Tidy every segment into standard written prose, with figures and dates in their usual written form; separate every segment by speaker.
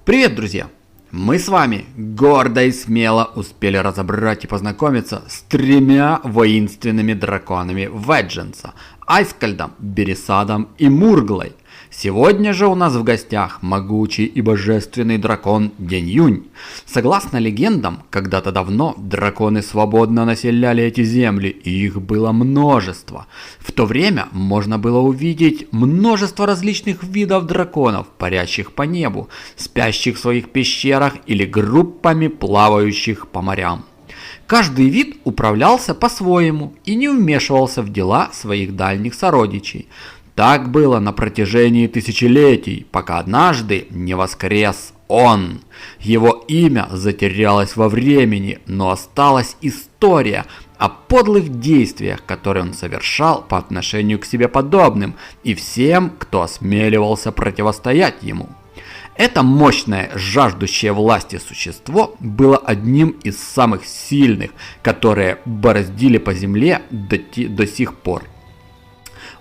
Speaker 1: Привет, друзья! Мы с вами гордо и смело успели разобрать и познакомиться с тремя воинственными драконами Ведженса – Айскальдом, Бересадом и Мурглой. Сегодня же у нас в гостях могучий и божественный дракон День-Юнь. Согласно легендам, когда-то давно драконы свободно населяли эти земли, и их было множество. В то время можно было увидеть множество различных видов драконов, парящих по небу, спящих в своих пещерах или группами плавающих по морям. Каждый вид управлялся по-своему и не вмешивался в дела своих дальних сородичей. Так было на протяжении тысячелетий, пока однажды не воскрес он. Его имя затерялось во времени, но осталась история о подлых действиях, которые он совершал по отношению к себе подобным и всем, кто осмеливался противостоять ему. Это мощное, жаждущее власти существо было одним из самых сильных, которые бороздили по земле до сих пор.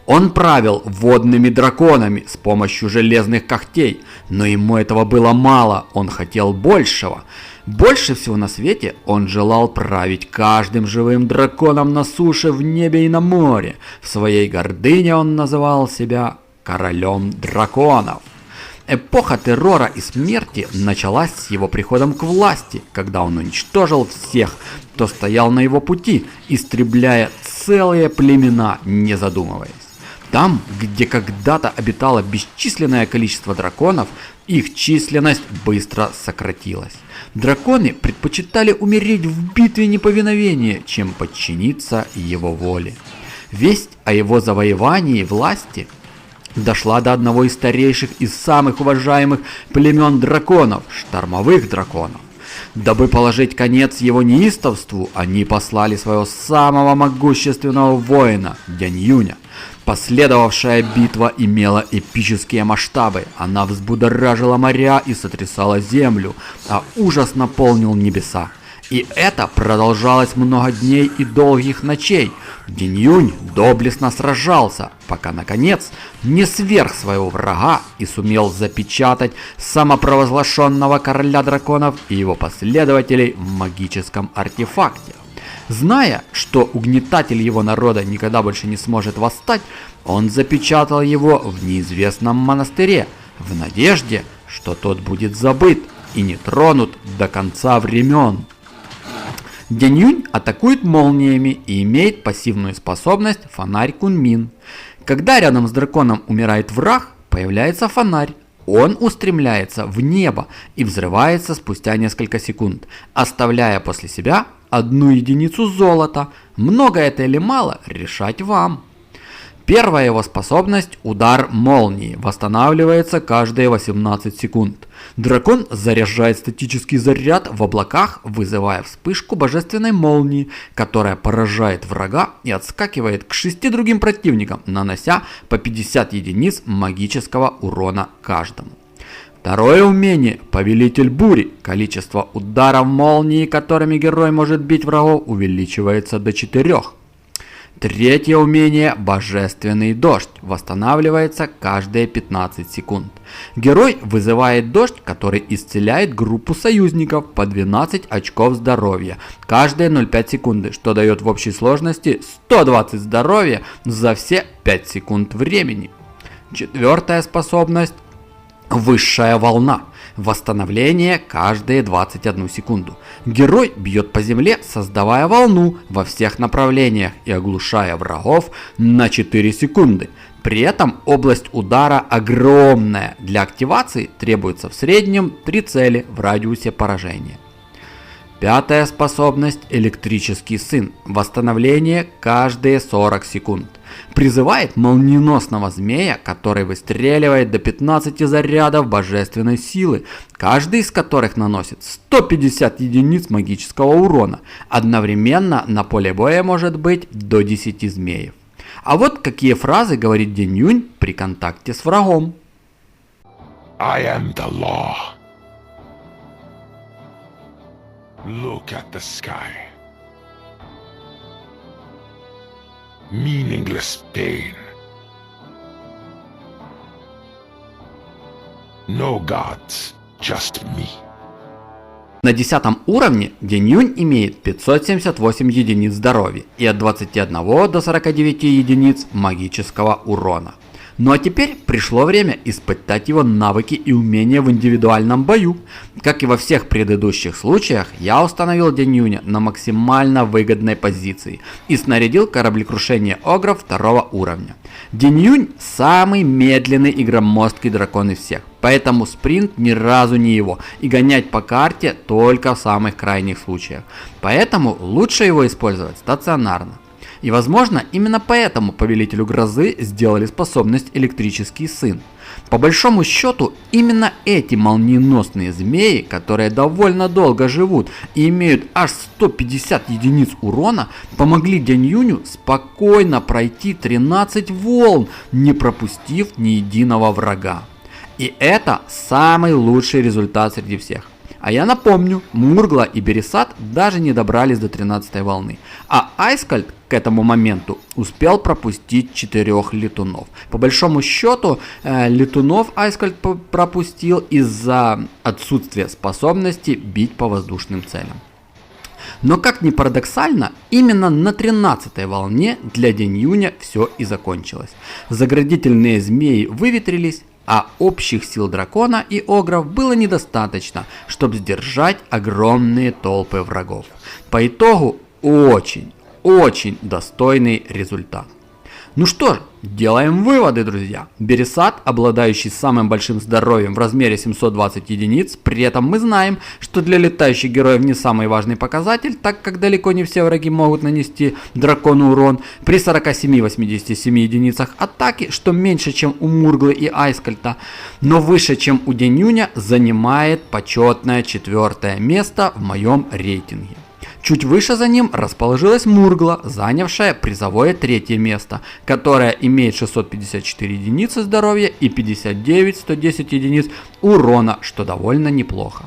Speaker 1: Он правил водными драконами с помощью железных когтей, но ему этого было мало, он хотел большего. Больше всего на свете он желал править каждым живым драконом на суше, в небе и на море. В своей гордыне он называл себя королем драконов. Эпоха террора и смерти началась с его приходом к власти, когда он уничтожил всех, кто стоял на его пути, истребляя целые племена, не задумываясь. Там, где когда-то обитало бесчисленное количество драконов, их численность быстро сократилась. Драконы предпочитали умереть в битве неповиновения, чем подчиниться его воле. Весть о его завоевании власти дошла до одного из старейших и самых уважаемых племен драконов – штормовых драконов. Дабы положить конец его неистовству, они послали своего самого могущественного воина – День-Юня. Последовавшая битва имела эпические масштабы, она взбудоражила моря и сотрясала землю, а ужас наполнил небеса. И это продолжалось много дней и долгих ночей. День-Юнь доблестно сражался, пока наконец не сверг своего врага и сумел запечатать самопровозглашенного короля драконов и его последователей в магическом артефакте. Зная, что угнетатель его народа никогда больше не сможет восстать, он запечатал его в неизвестном монастыре, в надежде, что тот будет забыт и не тронут до конца времен. День-Юнь атакует молниями и имеет пассивную способность фонарь Кунмин. Когда рядом с драконом умирает враг, появляется фонарь. Он устремляется в небо и взрывается спустя несколько секунд, оставляя после себя 1 единицу золота. Много это или мало, решать вам. Первая его способность – удар молнии, восстанавливается каждые 18 секунд. Дракон заряжает статический заряд в облаках, вызывая вспышку божественной молнии, которая поражает врага и отскакивает к 6 другим противникам, нанося по 50 единиц магического урона каждому. Второе умение – Повелитель Бури. Количество ударов молнии, которыми герой может бить врагов, увеличивается до 4. Третье умение – Божественный Дождь. Восстанавливается каждые 15 секунд. Герой вызывает дождь, который исцеляет группу союзников по 12 очков здоровья каждые 0,5 секунды, что дает в общей сложности 120 здоровья за все 5 секунд времени. Четвертая способность – Высшая волна. Восстановление каждые 21 секунду. Герой бьет по земле, создавая волну во всех направлениях и оглушая врагов на 4 секунды. При этом область удара огромная. Для активации требуется в среднем 3 цели в радиусе поражения. Пятая способность – Электрический сын. Восстановление каждые 40 секунд. Призывает молниеносного змея, который выстреливает до 15 зарядов божественной силы, каждый из которых наносит 150 единиц магического урона. Одновременно на поле боя может быть до 10 змеев. А вот какие фразы говорит День-Юнь при контакте с врагом.
Speaker 2: I am the law. Look at the sky. Meaningless pain. No gods, just me.
Speaker 1: На 10 уровне День Юнь имеет 578 единиц здоровья и от 21 до 49 единиц магического урона. Ну а теперь пришло время испытать его навыки и умения в индивидуальном бою. Как и во всех предыдущих случаях, я установил День Юня на максимально выгодной позиции и снарядил кораблекрушение Огров 2 уровня. День Юнь самый медленный и громоздкий дракон из всех, поэтому спринт ни разу не его, и гонять по карте только в самых крайних случаях. Поэтому лучше его использовать стационарно. И возможно именно поэтому Повелителю Грозы сделали способность Электрический Сын. По большому счету именно эти молниеносные змеи, которые довольно долго живут и имеют аж 150 единиц урона, помогли День Юню спокойно пройти 13 волн, не пропустив ни единого врага. И это самый лучший результат среди всех. А я напомню, Мургла и Бересат даже не добрались до 13 волны, а Айскальд к этому моменту успел пропустить 4 летунов. По большому счету, летунов Айскальд пропустил из-за отсутствия способности бить по воздушным целям. Но как ни парадоксально, именно на 13 волне для День Юня все и закончилось. Заградительные змеи выветрились, а общих сил дракона и огров было недостаточно, чтобы сдержать огромные толпы врагов. По итогу очень достойный результат. Ну что ж, делаем выводы, друзья. Бересат, обладающий самым большим здоровьем в размере 720 единиц, при этом мы знаем, что для летающих героев не самый важный показатель, так как далеко не все враги могут нанести дракону урон при 47-87 единицах атаки, что меньше, чем у Мурглы и Айскальда, но выше, чем у День Юня, занимает почетное 4 место в моем рейтинге. Чуть выше за ним расположилась Мургла, занявшая призовое 3 место, которая имеет 654 единицы здоровья и 59-110 единиц урона, что довольно неплохо.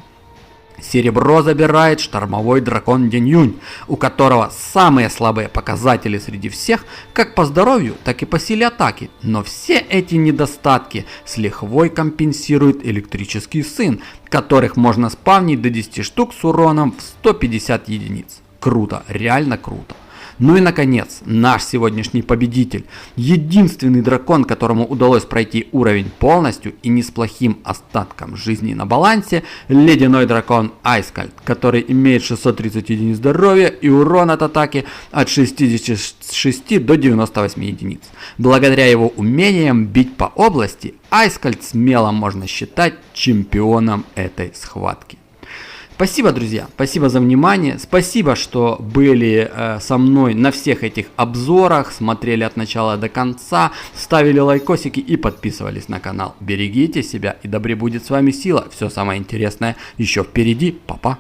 Speaker 1: Серебро забирает штормовой дракон День Юнь, у которого самые слабые показатели среди всех, как по здоровью, так и по силе атаки. Но все эти недостатки с лихвой компенсирует Электрический Сын, которых можно спавнить до 10 штук с уроном в 150 единиц. Круто, реально круто. Ну и наконец, наш сегодняшний победитель, единственный дракон, которому удалось пройти уровень полностью и не с плохим остатком жизни на балансе, ледяной дракон Айскальд, который имеет 630 единиц здоровья и урон от атаки от 66 до 98 единиц. Благодаря его умениям бить по области, Айскальд смело можно считать чемпионом этой схватки. Спасибо, друзья, спасибо за внимание, спасибо, что были со мной на всех этих обзорах, смотрели от начала до конца, ставили лайкосики и подписывались на канал. Берегите себя, и да пребудет с вами сила, все самое интересное еще впереди, па-па.